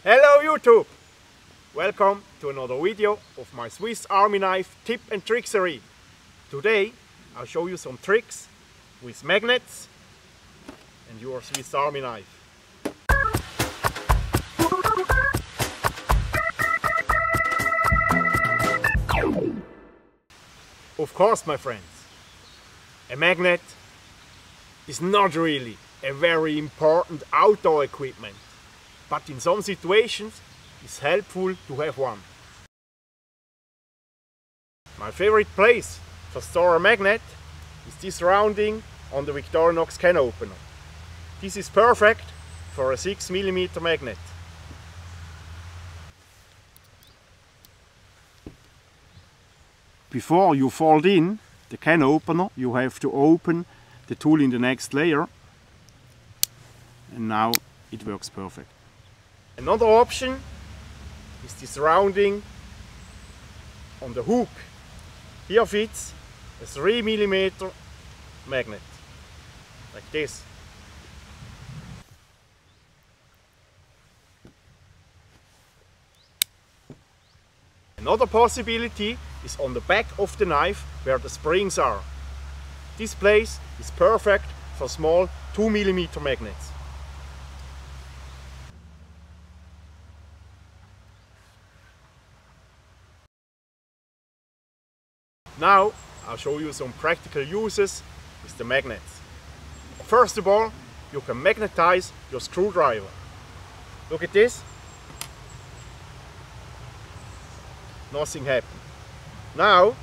Hello YouTube! Welcome to another video of my Swiss Army knife tip and tricksery. Today I'll show you some tricks with magnets and your Swiss Army knife. Of course, my friends, a magnet is not really a very important outdoor equipment, but in some situations it's helpful to have one. My favorite place to store a magnet is this rounding on the Victorinox can opener. This is perfect for a 6mm magnet. Before you fold in the can opener, you have to open the tool in the next layer, and now it works perfect. Another option is this rounding on the hook. Here fits a 3mm magnet, like this. Another possibility is on the back of the knife where the springs are. This place is perfect for small 2mm magnets. Now I'll show you some practical uses with the magnets. First of all, you can magnetize your screwdriver. Look at this. Nothing happened. Now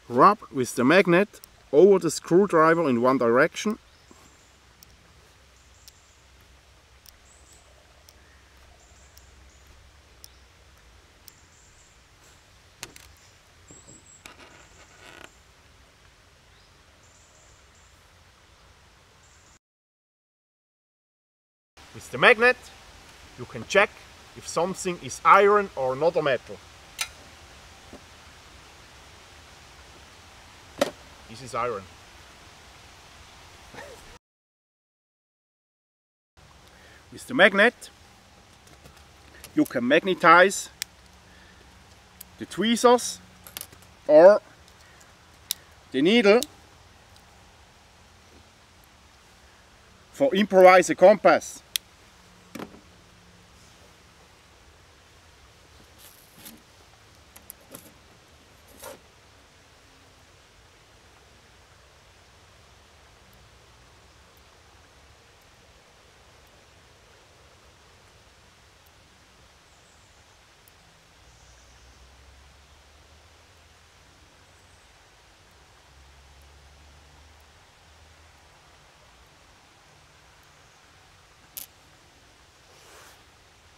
rub with the magnet over the screwdriver in one direction. With the magnet you can check if something is iron or another metal. This is iron. With the magnet you can magnetize the tweezers or the needle for improvise a compass.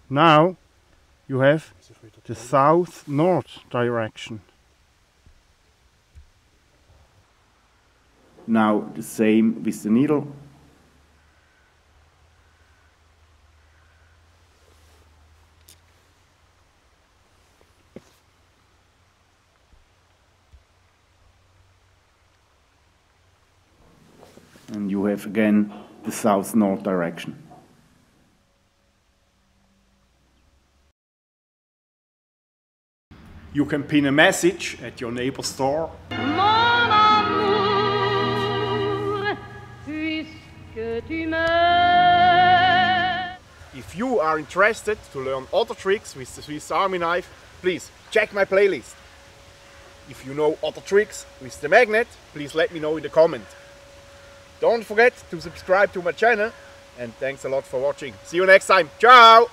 Now you have the south-north direction. Now the same with the needle. And you have again the south-north direction. You can pin a message at your neighbor's door. Mon amour, puisque tu m'aimes. If you are interested to learn other tricks with the Swiss Army knife, please check my playlist. If you know other tricks with the magnet, please let me know in the comment. Don't forget to subscribe to my channel, and thanks a lot for watching. See you next time. Ciao!